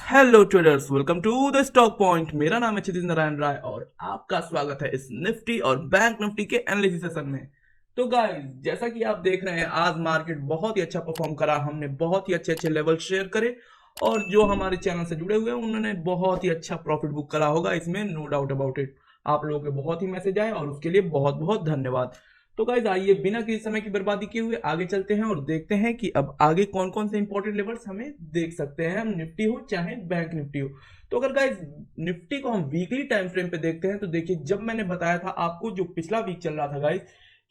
Hello traders, welcome to the stock point. मेरा नाम है क्षितिज नारायण राय और आपका स्वागत है इस निफ्टी और बैंक निफ्टी के एनालिसिस सेशन में। तो गाइस, जैसा कि आप देख रहे हैं, आज मार्केट बहुत ही अच्छा परफॉर्म करा। हमने बहुत ही अच्छे अच्छे लेवल शेयर करे और जो हमारे चैनल से जुड़े हुए हैं उन्होंने बहुत ही अच्छा प्रॉफिट बुक करा होगा, इसमें नो डाउट अबाउट इट। आप लोगों के बहुत ही मैसेज आए और उसके लिए बहुत बहुत धन्यवाद। तो गाइज, आइए बिना किसी समय की बर्बादी किए हुए आगे चलते हैं और देखते हैं कि अब आगे कौन कौन से इंपॉर्टेंट लेवल्स हमें देख सकते हैं, हम निफ्टी हो चाहे बैंक निफ्टी हो। तो अगर गाइज निफ्टी को हम वीकली टाइम फ्रेम पे देखते हैं तो देखिए, जब मैंने बताया था आपको जो पिछला वीक चल रहा था गाइज,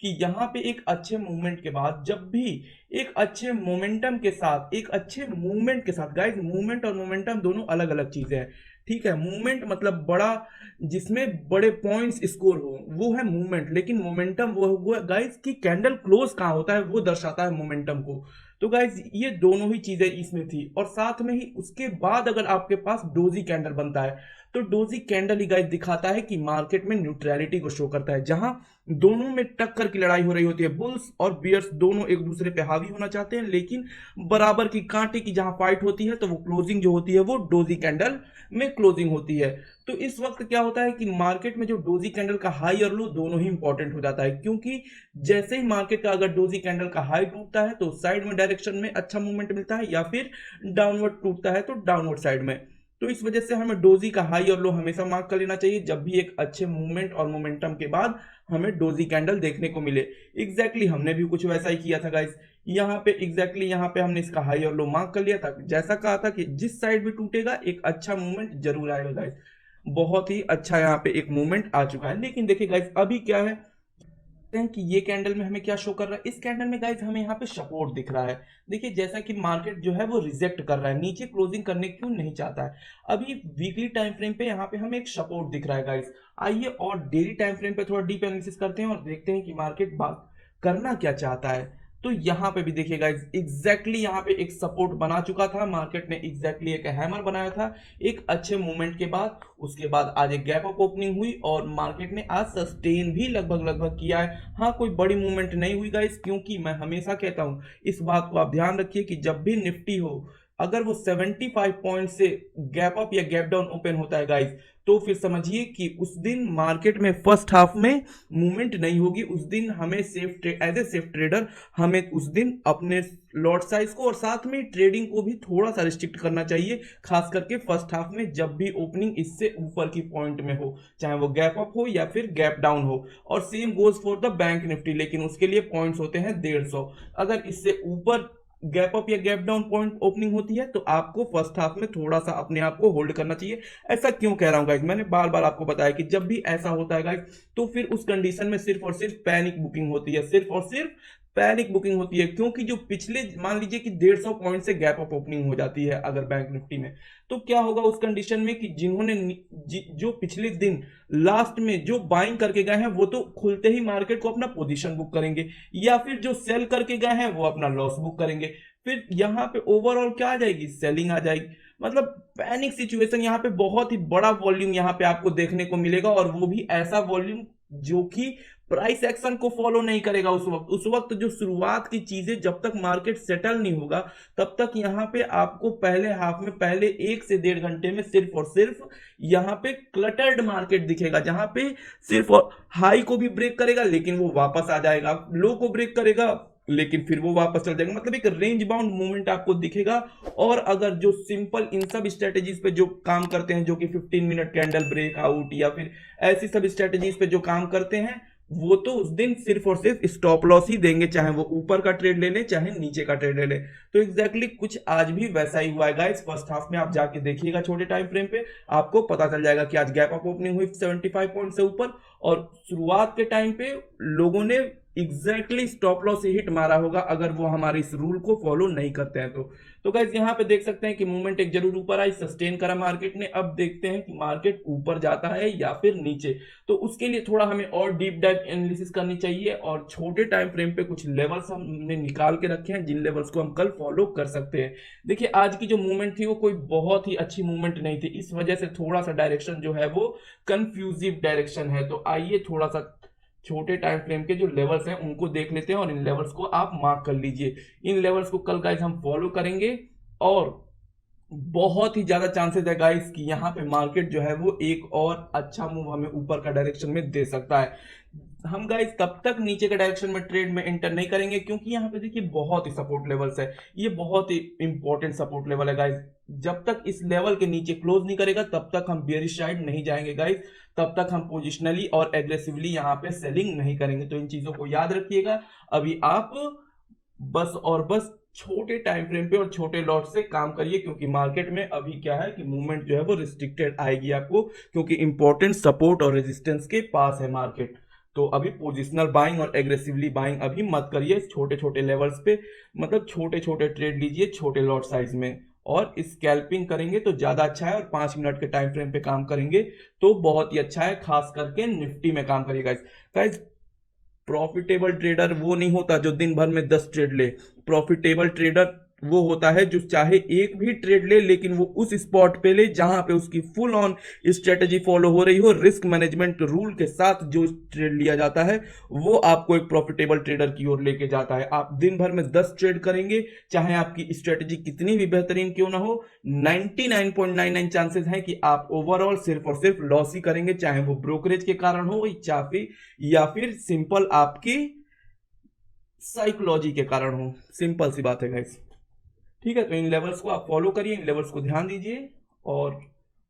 कि यहाँ पे एक अच्छे मूवमेंट के बाद, जब भी एक अच्छे मोमेंटम के साथ, एक अच्छे मूवमेंट के साथ, गाइज मूवमेंट और मोमेंटम दोनों अलग अलग चीजें हैं। ठीक है, मूवमेंट मतलब बड़ा, जिसमें बड़े पॉइंट्स स्कोर हो, वो है मूवमेंट। लेकिन मोमेंटम वो गाइस की कैंडल क्लोज कहाँ होता है वो दर्शाता है मोमेंटम को। तो गाइस, ये दोनों ही चीजें इसमें थी और साथ में ही उसके बाद अगर आपके पास डोजी कैंडल बनता है तो डोजी कैंडल ही गाइस दिखाता है कि मार्केट में न्यूट्रलिटी को शो करता है, जहां दोनों में टक्कर की लड़ाई हो रही होती है। बुल्स और बियर्स दोनों एक दूसरे पे हावी होना चाहते हैं, लेकिन बराबर की कांटे की जहां फाइट होती है तो वो क्लोजिंग जो होती है वो डोजी कैंडल में क्लोजिंग होती है। तो इस वक्त क्या होता है कि मार्केट में जो डोजी कैंडल का हाई और लो दोनों ही इंपॉर्टेंट हो जाता है, क्योंकि जैसे ही मार्केट का अगर डोजी कैंडल का हाई टूटता है तो साइड में डायरेक्शन में अच्छा मूवमेंट मिलता है, या फिर डाउनवर्ड टूटता है तो डाउनवर्ड साइड में। तो इस वजह से हमें डोजी का हाई और लो हमेशा मार्क कर लेना चाहिए जब भी एक अच्छे मूवमेंट और मोमेंटम के बाद हमें डोजी कैंडल देखने को मिले। एग्जैक्टली हमने भी कुछ वैसा ही किया था गाइस। यहाँ पे एग्जैक्टली यहाँ पे हमने इसका हाई और लो मार्क कर लिया था, जैसा कहा था कि जिस साइड भी टूटेगा एक अच्छा मूवमेंट जरूर आएगा गाइस। बहुत ही अच्छा यहाँ पे एक मूवमेंट आ चुका है। लेकिन देखिए गाइस, अभी क्या है कि ये कैंडल में हमें क्या शो कर रहा है। इस कैंडल में गाइस हमें यहाँ पे सपोर्ट दिख रहा है। देखिए, जैसा कि मार्केट जो है वो रिजेक्ट कर रहा है, नीचे क्लोजिंग करने क्यों नहीं चाहता है। अभी वीकली टाइम फ्रेम पे यहाँ पे हमें एक सपोर्ट दिख रहा है गाइस। आइए और डेली टाइम फ्रेम पे थोड़ा डीप एनालिसिस करते हैं और देखते हैं कि मार्केट बात करना क्या चाहता है। तो यहाँ पे भी देखिए गाइस, एग्जैक्टली यहाँ पे एक सपोर्ट बना चुका था मार्केट ने, एग्जैक्टली एक हैमर बनाया था एक अच्छे मूवमेंट के बाद। उसके बाद आज एक गैप अप ओपनिंग हुई और मार्केट ने आज सस्टेन भी लगभग लगभग किया है। हाँ, कोई बड़ी मूवमेंट नहीं हुई गाइस, क्योंकि मैं हमेशा कहता हूं, इस बात को आप ध्यान रखिए कि जब भी निफ्टी हो, अगर वो 75 पॉइंट से गैप अप या गैप डाउन ओपन होता है गाइस, तो फिर समझिए कि उस दिन मार्केट में फर्स्ट हाफ में मूवमेंट नहीं होगी। उस दिन हमें safe, as a safe trader, हमें उस दिन अपने लॉट साइज को और साथ में ट्रेडिंग को भी थोड़ा सा रिस्ट्रिक्ट करना चाहिए, खास करके फर्स्ट हाफ में जब भी ओपनिंग इससे ऊपर की पॉइंट में हो, चाहे वो गैप अप हो या फिर गैप डाउन हो। और same goes for the bank Nifty, लेकिन उसके लिए पॉइंट्स होते हैं 150। अगर इससे ऊपर गैप अप या गैप डाउन पॉइंट ओपनिंग होती है तो आपको फर्स्ट हाफ में थोड़ा सा अपने आप को होल्ड करना चाहिए। ऐसा क्यों कह रहा हूं गाइस, मैंने बार बार आपको बताया कि जब भी ऐसा होता है गाइस, तो फिर उस कंडीशन में सिर्फ और सिर्फ पैनिक बुकिंग होती है, सिर्फ और सिर्फ पैनिक बुकिंग होती है। क्योंकि जो पिछले, मान लीजिए कि 150 पॉइंट से गैप अप ओपनिंग हो जाती है अगर बैंक निफ्टी में, तो क्या होगा उस कंडीशन में कि जिन्होंने जो पिछले दिन लास्ट में जो बाइंग करके गए हैं वो तो खुलते ही मार्केट को अपना पोजीशन बुक करेंगे, या फिर जो सेल करके गए हैं वो अपना लॉस बुक करेंगे। फिर यहाँ पे ओवरऑल क्या आ जाएगी, सेलिंग आ जाएगी। मतलब पैनिक सिचुएशन, यहाँ पे बहुत ही बड़ा वॉल्यूम यहाँ पे आपको देखने को मिलेगा, और वो भी ऐसा वॉल्यूम जो कि प्राइस एक्शन को फॉलो नहीं करेगा। उस वक्त जो शुरुआत की चीजें, जब तक मार्केट सेटल नहीं होगा तब तक यहाँ पे आपको पहले हाफ में, पहले 1 से 1.5 घंटे में सिर्फ और सिर्फ यहाँ पे क्लटर्ड मार्केट दिखेगा, जहां पे सिर्फ हाई को भी ब्रेक करेगा लेकिन वो वापस आ जाएगा, लो को ब्रेक करेगा लेकिन फिर वो वापस चल जाएगा। मतलब एक रेंज बाउंड मूवमेंट आपको दिखेगा। और अगर जो सिंपल इन सब स्ट्रेटेजीज पे जो काम करते हैं, जो कि 15 मिनट कैंडल ब्रेकआउट या फिर ऐसी सब स्ट्रेटेजीज पे जो काम करते हैं, वो तो उस दिन सिर्फ और सिर्फ स्टॉप लॉस ही देंगे, चाहे वो ऊपर का ट्रेड ले ले चाहे नीचे का ट्रेड ले ले। तो एग्जैक्टली कुछ आज भी वैसा ही हुआ है गाइस। फर्स्ट हाफ में आप जाके देखिएगा छोटे टाइम फ्रेम पे, आपको पता चल जाएगा कि आज गैप अप ओपनिंग हुई 75 पॉइंट से ऊपर, और शुरुआत के टाइम पे लोगों ने एग्जैक्टली स्टॉप लॉस से हिट मारा होगा अगर वो हमारे इस रूल को फॉलो नहीं करते हैं तो गाइस, यहाँ पे देख सकते हैं कि मूवमेंट एक जरूर ऊपर आई, सस्टेन करा मार्केट ने। अब देखते हैं कि मार्केट ऊपर जाता है या फिर नीचे। तो उसके लिए थोड़ा हमें और डीप डाइव एनालिसिस करनी चाहिए, और छोटे टाइम फ्रेम पे कुछ लेवल्स हमने निकाल के रखे हैं जिन लेवल्स को हम कल फॉलो कर सकते हैं। देखिए, आज की जो मूवमेंट थी वो कोई बहुत ही अच्छी मूवमेंट नहीं थी, इस वजह से थोड़ा सा डायरेक्शन जो है वो कंफ्यूजिव डायरेक्शन है। तो आइए थोड़ा सा छोटे टाइम फ्रेम के जो लेवल्स हैं उनको देख लेते हैं और इन लेवल्स को आप मार्क कर लीजिए। इन लेवल्स को कल गाइस हम फॉलो करेंगे, और बहुत ही ज्यादा चांसेस है गाइस कि यहाँ पे मार्केट जो है वो एक और अच्छा मूव हमें ऊपर का डायरेक्शन में दे सकता है। हम गाइस तब तक नीचे के डायरेक्शन में ट्रेड में एंटर नहीं करेंगे, क्योंकि यहाँ पे देखिए बहुत ही सपोर्ट लेवल्स है, ये बहुत ही इंपॉर्टेंट सपोर्ट लेवल है गाइस। जब तक इस लेवल के नीचे क्लोज नहीं करेगा तब तक हम बेयरिश साइड नहीं जाएंगे गाइस, तब तक हम पोजिशनली और एग्रेसिवली यहाँ पे सेलिंग नहीं करेंगे। तो इन चीजों को याद रखिएगा। अभी आप बस और बस छोटे टाइम फ्रेम पे और छोटे लॉट से काम करिए, क्योंकि मार्केट में अभी क्या है कि मूवमेंट जो है वो रिस्ट्रिक्टेड आएगी आपको, क्योंकि इंपॉर्टेंट सपोर्ट और रेजिस्टेंस के पास है मार्केट। तो अभी पोजिशनल बाइंग और एग्रेसिवली बाइंग अभी मत करिए छोटे छोटे लेवल्स पे, मतलब छोटे छोटे ट्रेड लीजिए छोटे लॉट साइज में, और स्कैल्पिंग करेंगे तो ज्यादा अच्छा है, और 5 मिनट के टाइम फ्रेम पे काम करेंगे तो बहुत ही अच्छा है, खास करके निफ्टी में काम करिएगा गाइस। प्रॉफिटेबल ट्रेडर वो नहीं होता जो दिन भर में 10 ट्रेड ले। प्रॉफिटेबल ट्रेडर वो होता है जो चाहे एक भी ट्रेड ले लेकिन वो उस स्पॉट पे ले जहां पे उसकी फुल ऑन स्ट्रेटेजी फॉलो हो रही हो, रिस्क मैनेजमेंट रूल के साथ जो ट्रेड लिया जाता है वो आपको एक प्रॉफिटेबल ट्रेडर की ओर लेके जाता है। आप दिन भर में 10 ट्रेड करेंगे, चाहे आपकी स्ट्रेटेजी कितनी भी बेहतरीन क्यों ना हो, 99.99 चांसेस है कि आप ओवरऑल सिर्फ और सिर्फ लॉस ही करेंगे, चाहे वो ब्रोकरेज के कारण हो या फिर सिंपल आपकी साइकोलॉजी के कारण हो। सिंपल सी बात है गाइस। ठीक है, तो इन लेवल्स को आप फॉलो करिए, इन लेवल्स को ध्यान दीजिए, और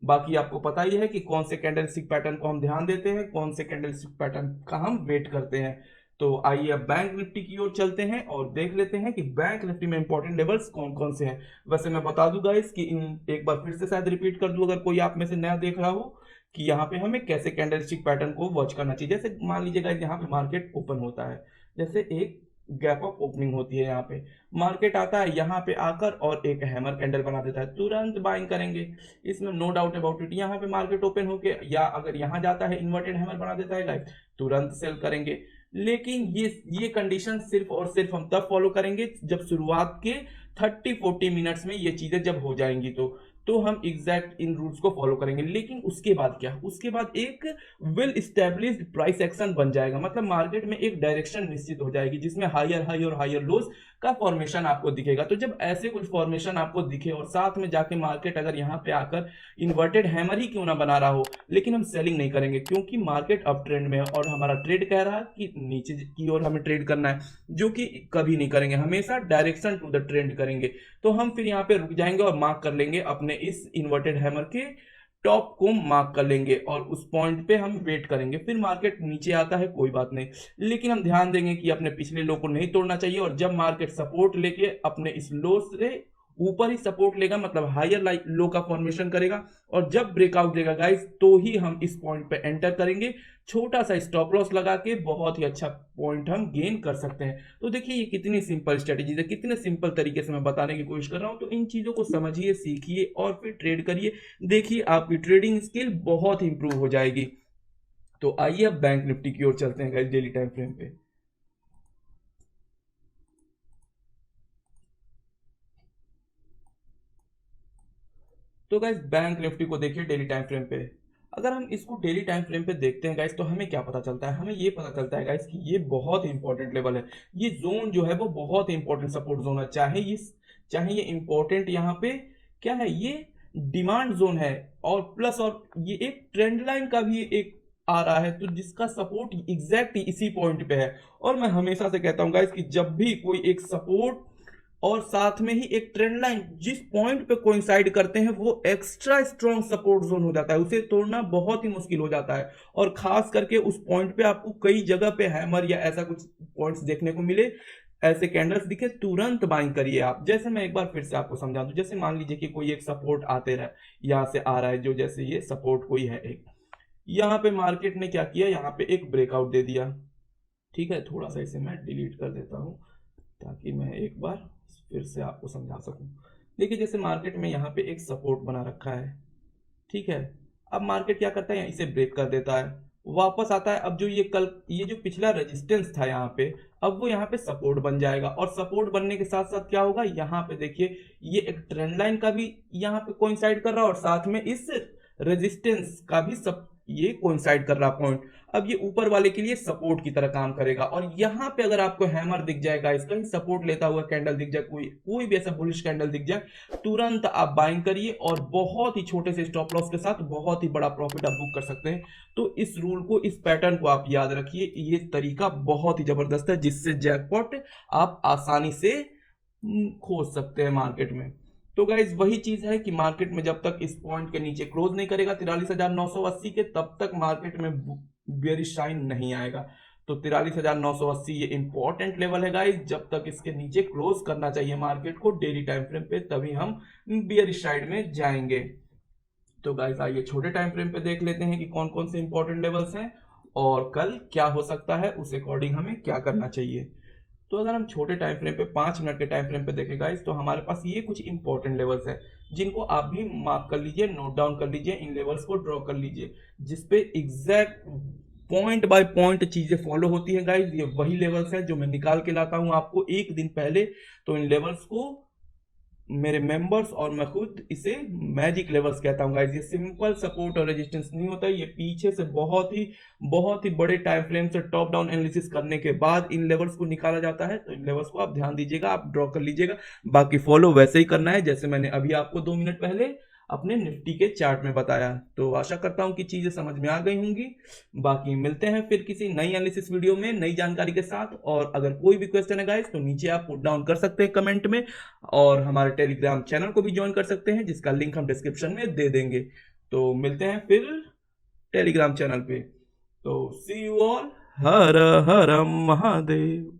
बाकी आपको पता ही है कि कौन से कैंडलस्टिक पैटर्न को हम ध्यान देते हैं, कौन से कैंडलस्टिक पैटर्न का हम वेट करते हैं। तो आइए अब बैंक निफ्टी की ओर चलते हैं और देख लेते हैं कि बैंक निफ्टी में इंपॉर्टेंट लेवल्स कौन कौन से हैं। वैसे मैं बता दूं गाइस कि एक बार फिर से शायद रिपीट कर दूं, अगर कोई आप में से नया देख रहा हो, कि यहाँ पे हमें कैसे कैंडलस्टिक पैटर्न को वॉच करना चाहिए। जैसे मान लीजिए गाइस यहाँ पे मार्केट ओपन होता है, जैसे एक गैप ऑफ ओपनिंग होती है, यहाँ पे मार्केट आता है, यहाँ पे आकर और एक हैमर कैंडल बना देता है, तुरंत बाइंग करेंगे, इसमें नो डाउट अबाउट इट। यहाँ पे मार्केट ओपन होके या अगर यहाँ जाता है इन्वर्टेड हैमर बना देता है गाइस, तुरंत सेल करेंगे। लेकिन ये कंडीशन सिर्फ और सिर्फ हम तब फॉलो करेंगे जब शुरुआत के 30-40 मिनट्स में ये चीजें जब हो जाएंगी, तो हम एग्जैक्ट इन रूल्स को फॉलो करेंगे। लेकिन उसके बाद क्या, उसके बाद एक वेल स्टैब्लिश्ड प्राइस एक्शन बन जाएगा, मतलब मार्केट में एक डायरेक्शन निश्चित हो जाएगी जिसमें हायर हाई और हायर लोज का फॉर्मेशन आपको दिखेगा। तो जब ऐसे कुछ फॉर्मेशन आपको दिखे और साथ में जाके मार्केट अगर यहाँ पे आकर इन्वर्टेड हैमर ही क्यों ना बना रहा हो, लेकिन हम सेलिंग नहीं करेंगे, क्योंकि मार्केट अप ट्रेंड में है और हमारा ट्रेड कह रहा है कि नीचे की ओर हमें ट्रेड करना है, जो कि कभी नहीं करेंगे, हमेशा डायरेक्शन टू द ट्रेंड करेंगे। तो हम फिर यहाँ पे रुक जाएंगे और मार्क कर लेंगे अपने इस इन्वर्टेड हैमर के टॉप को मार्क कर लेंगे, और उस पॉइंट पे हम वेट करेंगे। फिर मार्केट नीचे आता है कोई बात नहीं, लेकिन हम ध्यान देंगे कि अपने पिछले लो को नहीं तोड़ना चाहिए, और जब मार्केट सपोर्ट लेके अपने इस लो से ऊपर ही सपोर्ट लेगा, मतलब हायर लो का फॉर्मेशन करेगा, और जब ब्रेकआउट देगा गाइस तो ही हम इस पॉइंट पे एंटर करेंगे, छोटा सा स्टॉप लॉस लगा के बहुत ही अच्छा पॉइंट हम गेन कर सकते हैं। तो देखिए ये कितनी सिंपल स्ट्रेटेजी है, कितने सिंपल तरीके से मैं बताने की कोशिश कर रहा हूं। तो इन चीजों को समझिए, सीखिए और फिर ट्रेड करिए, देखिए आपकी ट्रेडिंग स्किल बहुत ही इंप्रूव हो जाएगी। तो आइए अब बैंक निफ्टी की ओर चलते हैं गाइस डेली टाइम फ्रेम पे। तो गाइस बैंक निफ्टी को देखिए डेली टाइम फ्रेम पे। अगर हम इसको डेली टाइम फ्रेम पे देखते हैं गाइस तो हमें क्या पता चलता है, हमें ये पता चलता है गाइस कि ये बहुत इंपॉर्टेंट लेवल है, ये जोन जो है वो बहुत इंपॉर्टेंट सपोर्ट जोन है। चाहे ये इंपॉर्टेंट यहाँ पे क्या है, ये डिमांड जोन है, और प्लस और ये एक ट्रेंड लाइन का भी एक आ रहा है, तो जिसका सपोर्ट एग्जैक्ट इसी पॉइंट पे है। और मैं हमेशा से कहता हूँ गाइस कि जब भी कोई एक सपोर्ट और साथ में ही एक ट्रेंड लाइन जिस पॉइंट पे कोइंसाइड करते हैं वो एक्स्ट्रा स्ट्रॉन्ग सपोर्ट जोन हो जाता है, उसे तोड़ना बहुत ही मुश्किल हो जाता है। और खास करके उस पॉइंट पे आपको कई जगह पे हैमर या ऐसा कुछ पॉइंट्स देखने को मिले, ऐसे कैंडल्स दिखे, तुरंत बाइंग करिए आप। जैसे मैं एक बार फिर से आपको समझा दूं, जैसे मान लीजिए कि कोई एक सपोर्ट आते रहा, यहाँ से आ रहा है, जो जैसे ये सपोर्ट कोई है एक, यहाँ पे मार्केट ने क्या किया, यहाँ पे एक ब्रेकआउट दे दिया। ठीक है, थोड़ा सा इसे मैं डिलीट कर देता हूँ ताकि मैं एक बार फिर से आपको समझा सकूं। देखिए जैसे मार्केट में यहाँ पे एक सपोर्ट बना रखा है, ठीक है, अब मार्केट क्या करता है, इसे ब्रेक कर देता है, वापस आता है। अब जो ये जो पिछला रेजिस्टेंस था यहाँ पे, अब वो यहाँ पे सपोर्ट बन जाएगा, और सपोर्ट बनने के साथ साथ क्या होगा, यहाँ पे देखिए ये एक ट्रेंड लाइन का भी यहाँ पे कोइंसाइड कर रहा है, और साथ में इस रेजिस्टेंस का भी ये कोइंसाइड कर रहा पॉइंट। अब ये ऊपर वाले के लिए सपोर्ट की तरह काम करेगा, और यहाँ पे अगर आपको हैमर दिख जाएगा, इसका ही सपोर्ट लेता हुआ कैंडल दिख जाए, कोई भी ऐसा बुलिश कैंडल दिख जाए, तुरंत आप बाइंग करिए और बहुत ही छोटे से स्टॉप लॉस के साथ बहुत ही बड़ा प्रॉफिट आप बुक कर सकते हैं। तो इस रूल को, इस पैटर्न को आप याद रखिए, ये तरीका बहुत ही जबरदस्त है जिससे जैकपॉट आप आसानी से खोज सकते हैं मार्केट में। तो गाइज वही चीज है कि मार्केट में जब तक इस पॉइंट के नीचे क्लोज नहीं करेगा 43,980 के, तब तक मार्केट में बेयरिश साइन नहीं आएगा। तो 43,980 ये इंपॉर्टेंट लेवल है गाइज, जब तक इसके नीचे क्लोज करना चाहिए मार्केट को डेली टाइम फ्रेम पे, तभी हम बेयरिश साइड में जाएंगे। तो गाइज आइए छोटे टाइम फ्रेम पे देख लेते हैं कि कौन कौन से इंपॉर्टेंट लेवल्स हैं और कल क्या हो सकता है, उस अकॉर्डिंग हमें क्या करना चाहिए। तो अगर हम छोटे टाइम फ्रेम पे 5 मिनट के टाइम फ्रेम पे देखें गाइस, तो हमारे पास ये कुछ इंपॉर्टेंट लेवल्स है जिनको आप भी मार्क कर लीजिए, नोट डाउन कर लीजिए, इन लेवल्स को ड्रॉ कर लीजिए, जिसपे एग्जैक्ट पॉइंट बाय पॉइंट चीजें फॉलो होती हैं गाइस। ये वही लेवल्स हैं जो मैं निकाल के लाता हूं आपको एक दिन पहले। तो इन लेवल्स को मेरे मेंबर्स और मैं खुद इसे मैजिक लेवल्स कहता हूं गाइस। ये सिंपल सपोर्ट और रेजिस्टेंस नहीं होता, ये पीछे से बहुत ही बड़े टाइम फ्रेम से टॉप डाउन एनालिसिस करने के बाद इन लेवल्स को निकाला जाता है। तो इन लेवल्स को आप ध्यान दीजिएगा, आप ड्रॉ कर लीजिएगा, बाकी फॉलो वैसे ही करना है जैसे मैंने अभी आपको 2 मिनट पहले अपने निफ्टी के चार्ट में बताया। तो आशा करता हूं कि चीजें समझ में आ गई होंगी। बाकी मिलते हैं फिर किसी नई एनालिसिस वीडियो में नई जानकारी के साथ, और अगर कोई भी क्वेश्चन है गाइस तो नीचे आप पुट डाउन कर सकते हैं कमेंट में, और हमारे टेलीग्राम चैनल को भी ज्वाइन कर सकते हैं जिसका लिंक हम डिस्क्रिप्शन में दे देंगे। तो मिलते हैं फिर टेलीग्राम चैनल पे। तो सी यू ऑल, हर हर महादेव।